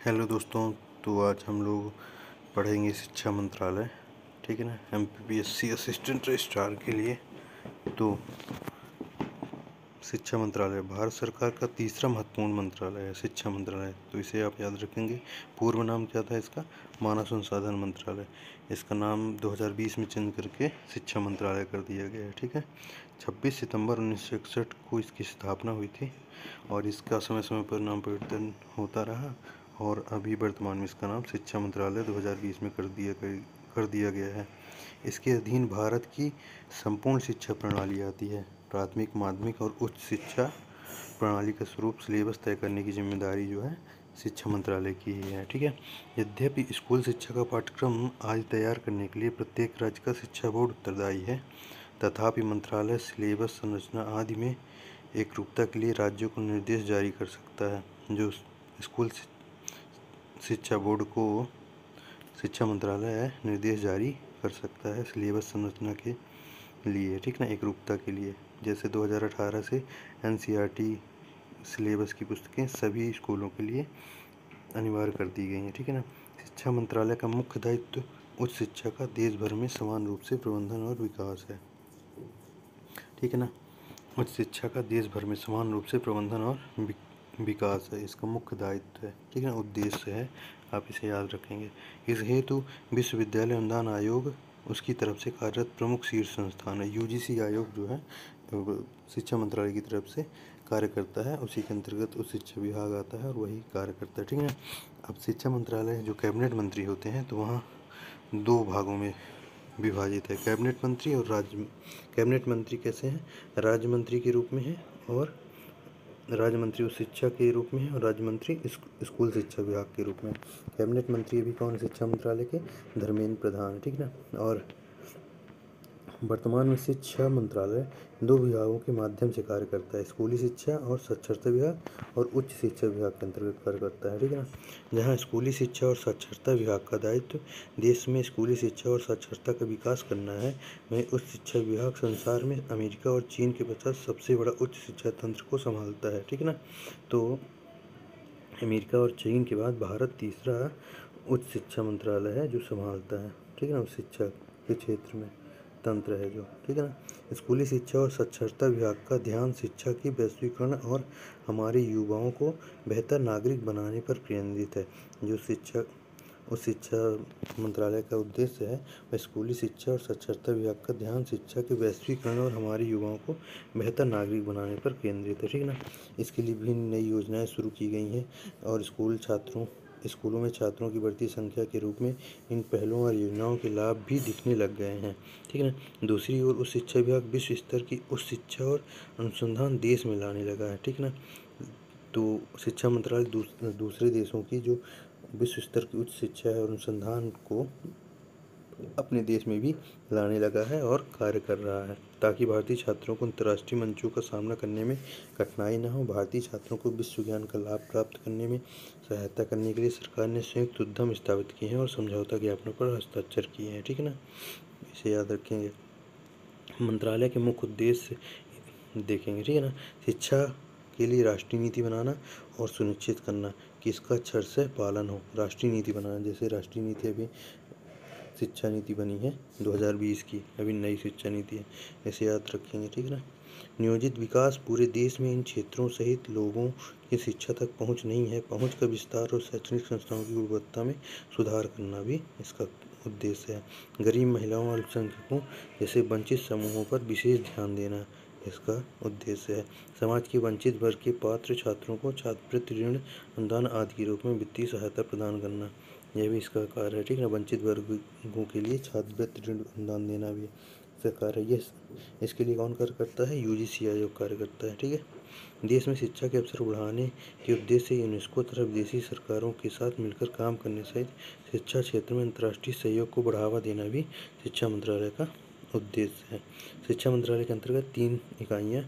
Hello दोस्तों। तो आज हम लोग पढ़ेंगे शिक्षा मंत्रालय, ठीक है ना। MPPSC असिस्टेंट रजिस्ट्रार के लिए। तो शिक्षा मंत्रालय भारत सरकार का तीसरा महत्वपूर्ण मंत्रालय है, शिक्षा मंत्रालय। तो इसे आप याद रखेंगे। पूर्व नाम क्या था इसका? मानव संसाधन मंत्रालय। इसका नाम 2020 में चेंज करके शिक्षा मंत्रालय कर दिया गया है, ठीक है। 26 सितंबर 1961 को इसकी स्थापना हुई थी और इसका समय समय पर नाम परिवर्तन होता रहा और अभी वर्तमान में इसका नाम शिक्षा मंत्रालय 2020 में कर दिया गया है। इसके अधीन भारत की संपूर्ण शिक्षा प्रणाली आती है। प्राथमिक, माध्यमिक और उच्च शिक्षा प्रणाली का स्वरूप, सिलेबस तय करने की जिम्मेदारी जो है शिक्षा मंत्रालय की ही है, ठीक है। यद्यपि स्कूल शिक्षा का पाठ्यक्रम आज तैयार करने के लिए प्रत्येक राज्य का शिक्षा बोर्ड उत्तरदायी है, तथापि मंत्रालय सिलेबस, संरचना आदि में एकरूपता के लिए राज्यों को निर्देश जारी कर सकता है, जो स्कूल शिक्षा बोर्ड को शिक्षा मंत्रालय निर्देश जारी कर सकता है सिलेबस संरचना के लिए, ठीक ना, एकरूपता के लिए। जैसे 2018 से NCERT सिलेबस की पुस्तकें सभी स्कूलों के लिए अनिवार्य कर दी गई हैं, ठीक है ना। शिक्षा मंत्रालय का मुख्य दायित्व उच्च शिक्षा का देश भर में समान रूप से प्रबंधन और विकास है, ठीक है ना। उच्च शिक्षा का देश भर में समान रूप से प्रबंधन और विकास है इसका मुख्य दायित्व है, ठीक है ना, उद्देश्य है। आप इसे याद रखेंगे। इस हेतु विश्वविद्यालय अनुदान आयोग उसकी तरफ से कार्यरत प्रमुख शीर्ष संस्थान है। UGC आयोग जो है शिक्षा मंत्रालय की तरफ से कार्य करता है, उसी के अंतर्गत उच्च शिक्षा विभाग आता है और वही कार्य करता है, ठीक है ना। अब शिक्षा मंत्रालय जो कैबिनेट मंत्री होते हैं, तो वहाँ दो भागों में विभाजित है, कैबिनेट मंत्री और राज्य। कैबिनेट मंत्री कैसे हैं? राज्य मंत्री के रूप में है, और राज्य मंत्री उच्च शिक्षा के रूप में है और राज्य मंत्री स्कूल शिक्षा विभाग के रूप में। कैबिनेट मंत्री अभी कौन? शिक्षा मंत्रालय के धर्मेंद्र प्रधान, ठीक ना। और वर्तमान में शिक्षा मंत्रालय दो विभागों के माध्यम से कार्य करता है, स्कूली शिक्षा और साक्षरता विभाग और उच्च शिक्षा विभाग के अंतर्गत कार्य करता है, ठीक है ना। जहाँ स्कूली शिक्षा और साक्षरता विभाग का दायित्व देश में स्कूली शिक्षा और साक्षरता का विकास करना है, वहीं उच्च शिक्षा विभाग संसार में अमेरिका और चीन के पश्चात सबसे बड़ा उच्च शिक्षा तंत्र को संभालता है, ठीक है ना। तो अमेरिका और चीन के बाद भारत तीसरा उच्च शिक्षा मंत्रालय है जो संभालता है, ठीक है ना, उच्च शिक्षा के क्षेत्र में तंत्र है जो, ठीक है ना। स्कूली शिक्षा और साक्षरता विभाग का ध्यान शिक्षा की वैश्वीकरण और हमारे युवाओं को बेहतर नागरिक बनाने पर केंद्रित है। जो शिक्षा मंत्रालय का उद्देश्य है वह स्कूली शिक्षा और साक्षरता विभाग का ध्यान शिक्षा के वैश्वीकरण और हमारे युवाओं को बेहतर नागरिक बनाने पर केंद्रित है, ठीक है ना। इसके लिए विभिन्न नई योजनाएं शुरू की गई हैं और स्कूलों में छात्रों की बढ़ती संख्या के रूप में इन पहलों और योजनाओं के लाभ भी दिखने लग गए हैं, ठीक है ना। दूसरी ओर उच्च शिक्षा विभाग विश्व स्तर की उच्च शिक्षा और अनुसंधान देश में लाने लगा है, ठीक है ना। तो शिक्षा मंत्रालय दूसरे देशों की जो विश्व स्तर की उच्च शिक्षा और अनुसंधान को अपने देश में भी लाने लगा है और कार्य कर रहा है, ताकि भारतीय छात्रों को अंतर्राष्ट्रीय मंचों का सामना करने में कठिनाई न हो। भारतीय छात्रों को विश्व ज्ञान का लाभ प्राप्त करने में सहायता करने के लिए सरकार ने संयुक्त उद्यम स्थापित किए हैं और समझौता ज्ञापनों पर हस्ताक्षर किए हैं, ठीक है ना। इसे याद रखेंगे। मंत्रालय के मुख्य उद्देश्य देखेंगे, ठीक है ना। शिक्षा के लिए राष्ट्रीय नीति बनाना और सुनिश्चित करना कि इसका अक्षर से पालन हो। राष्ट्रीय नीति बनाना, जैसे राष्ट्रीय नीति अभी शिक्षा नीति बनी है 2020 की, अभी नई शिक्षा नीति है, ऐसे याद रखेंगे, ठीक है ना। नियोजित विकास, पूरे देश में इन क्षेत्रों सहित लोगों की शिक्षा तक पहुंच नहीं है, पहुंच का विस्तार और शैक्षणिक संस्थाओं की गुणवत्ता में सुधार करना भी इसका उद्देश्य है। गरीब, महिलाओं और अल्पसंख्यकों जैसे वंचित समूहों पर विशेष ध्यान देना इसका उद्देश्य है। समाज के वंचित वर्ग के पात्र छात्रों को छात्रवृत्ति, ऋण, अनुदान आदि के रूप में वित्तीय सहायता प्रदान करना, यह भी इसका कार्य है, ठीक है ना। वंचित वर्गों के लिए छात्रवृत्ति, ऋण, अनुदान देना भी इसका कार्य है। ये इसके लिए कौन कार्य करता है? UGC आयोग कार्य करता है, ठीक है। देश में शिक्षा के अवसर बढ़ाने के उद्देश्य से यूनेस्को तथा विदेशी सरकारों के साथ मिलकर काम करने सहित शिक्षा क्षेत्र में अंतर्राष्ट्रीय सहयोग को बढ़ावा देना भी शिक्षा मंत्रालय का उद्देश्य है। शिक्षा मंत्रालय के अंतर्गत 3 इकाइयाँ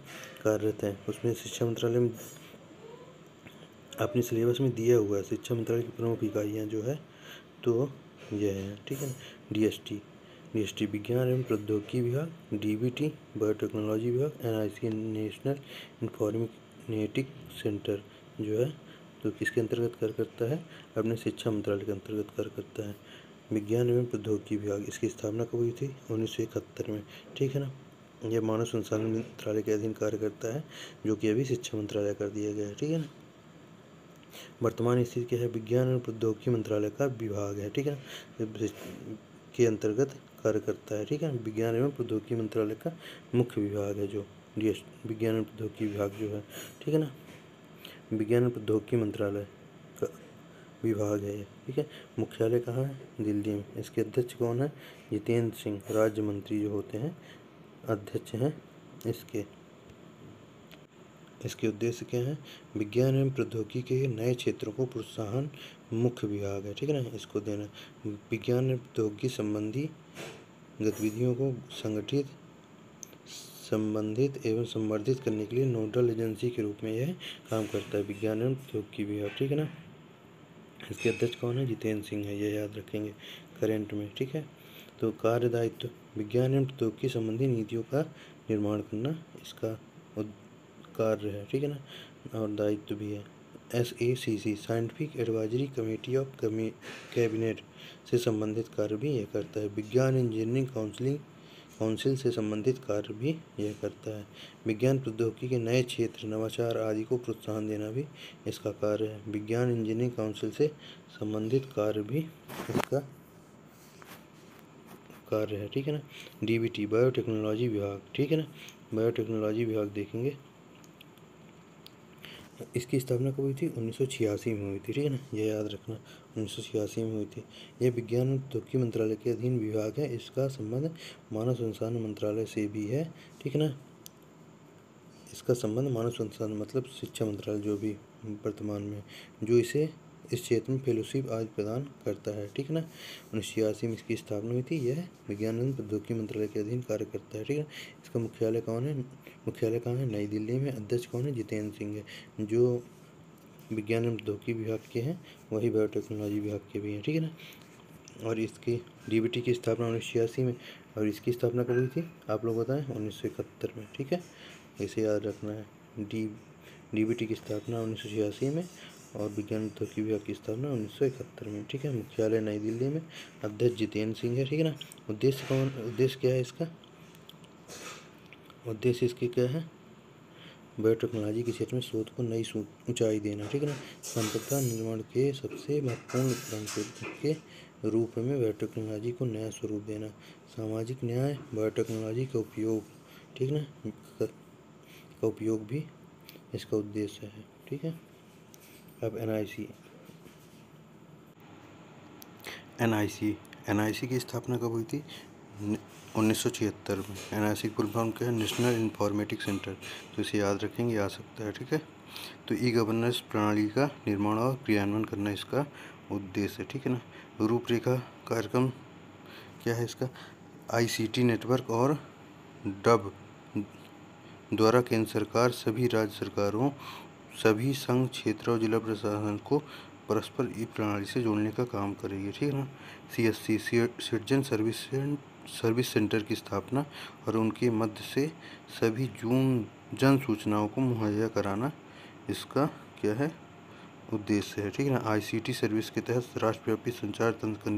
कार्यरत हैं। उसमें शिक्षा मंत्रालय में अपने सिलेबस में दिया हुआ है शिक्षा मंत्रालय की प्रमुख इकाइयाँ जो है, तो यह है, ठीक है ना। DST विज्ञान एवं प्रौद्योगिकी विभाग, DBT बायोटेक्नोलॉजी विभाग, NIC नेशनल इंफॉर्मेटिक सेंटर जो है, तो किसके अंतर्गत कार्य करता है? अपने शिक्षा मंत्रालय के अंतर्गत कार्य करता है। विज्ञान एवं प्रौद्योगिकी विभाग, इसकी स्थापना कब हुई थी? 1971 में, ठीक है ना। यह मानव संसाधन मंत्रालय के अधीन कार्य करता है, जो कि अभी शिक्षा मंत्रालय कर दिया गया है, ठीक है ना। वर्तमान स्थिति क्या है? विज्ञान एवं प्रौद्योगिकी मंत्रालय का विभाग है, ठीक है ना, के अंतर्गत कार्य करता है, ठीक है। विज्ञान एवं प्रौद्योगिकी मंत्रालय का मुख्य विभाग है जो विज्ञान एवं प्रौद्योगिकी विभाग जो है, ठीक है ना। विज्ञान एवं प्रौद्योगिकी मंत्रालय का विभाग है, ठीक है। मुख्यालय कहाँ है? दिल्ली में। इसके अध्यक्ष कौन है? जितेंद्र सिंह, राज्य मंत्री जो होते हैं अध्यक्ष हैं इसके उद्देश्य क्या है? विज्ञान एवं प्रौद्योगिकी के नए क्षेत्रों को प्रोत्साहन मुख्य विभाग है, ठीक है ना। इसको देना विज्ञान एवं प्रौद्योगिकी संबंधी गतिविधियों को संबंधित एवं संवर्धित करने के लिए नोडल एजेंसी के रूप में यह काम करता है, विज्ञान एवं प्रौद्योगिकी विभाग, ठीक है ना। इसके अध्यक्ष कौन है? जितेंद्र सिंह है, यह याद रखेंगे करेंट में, ठीक है। तो कार्य दायित्व, विज्ञान एवं प्रौद्योगिकी संबंधी नीतियों का निर्माण करना इसका कार्य है, ठीक है ना, और दायित्व भी है। SACC, scientific advisory committee of cabinet से संबंधित कार्य भी यह करता है। विज्ञान इंजीनियरिंग काउंसिल से संबंधित कार्य भी यह करता है। विज्ञान प्रौद्योगिकी के नए क्षेत्र, नवाचार आदि को प्रोत्साहन देना भी इसका कार्य है। विज्ञान इंजीनियरिंग काउंसिल से संबंधित कार्य भी इसका कार्य है, ठीक है ना। DBT, बायोटेक्नोलॉजी विभाग, ठीक है ना। बायोटेक्नोलॉजी विभाग देखेंगे, इसकी स्थापना कब हुई थी? 1986 में हुई थी, ठीक है ना, यह याद रखना, 1986 में हुई थी। यह विज्ञान एवं प्रौद्योगिकी मंत्रालय के अधीन विभाग है। इसका संबंध मानव संसाधन मंत्रालय से भी है, ठीक है ना। इसका संबंध मानव संसाधन मतलब शिक्षा मंत्रालय जो भी वर्तमान में, जो इसे इस क्षेत्र में फेलोशिप आदि प्रदान करता है, ठीक है ना। 1986 में इसकी स्थापना हुई थी। यह विज्ञान एवं प्रौद्योगिकी मंत्रालय के अधीन कार्य करता है, ठीक है। इसका मुख्यालय कहाँ है? नई दिल्ली में। अध्यक्ष कौन है? जितेंद्र सिंह है। जो विज्ञान एवं प्रौद्योगिकी विभाग के हैं वही बायोटेक्नोलॉजी विभाग के भी हैं, ठीक है ना। और इसकी DBT की स्थापना 1986 में, और इसकी स्थापना कब हुई थी? आप लोग बताएं, 1971 में, ठीक है, इसे याद रखना है। DBT की स्थापना 1986 में और विज्ञान प्रौद्योगिकी विभाग की स्थापना 1971 में, ठीक है। मुख्यालय नई दिल्ली में। अध्यक्ष जितेंद्र सिंह है, ठीक है ना। उद्देश्य क्या है इसका? उद्देश्य इसकी क्या है? बायोटेक्नोलॉजी के क्षेत्र में शोध को नई ऊंचाई देना, ठीक है ना। संपदा निर्माण के सबसे महत्वपूर्ण संशोधन के रूप में बायोटेक्नोलॉजी को नया स्वरूप देना। सामाजिक न्याय, बायोटेक्नोलॉजी का उपयोग, ठीक है ना, का उपयोग भी इसका उद्देश्य है, ठीक है। अब NIC की स्थापना कब हुई थी? 1976 में। NIC की फुल फॉर्म क्या है? नेशनल इंफॉर्मेटिक्स सेंटर, तो इसे याद रखेंगे, आ सकता है, ठीक है। तो E-गवर्नेंस प्रणाली का निर्माण और क्रियान्वयन करना इसका उद्देश्य है, ठीक है ना। रूपरेखा कार्यक्रम क्या है इसका? ICT नेटवर्क और डब द्वारा केंद्र सरकार सभी राज्य सरकारों, सभी संघ क्षेत्र और जिला प्रशासन को परस्पर ई प्रणाली से जोड़ने का काम करेगी, ठीक है ना। CSC, सिटीजन सर्विस सेंटर की स्थापना और उनके मध्य से सभी जन सूचनाओं को मुहैया कराना इसका क्या है? उद्देश्य है, ठीक है ना। ICT सर्विस के तहत राष्ट्रव्यापी संचार तंत्र का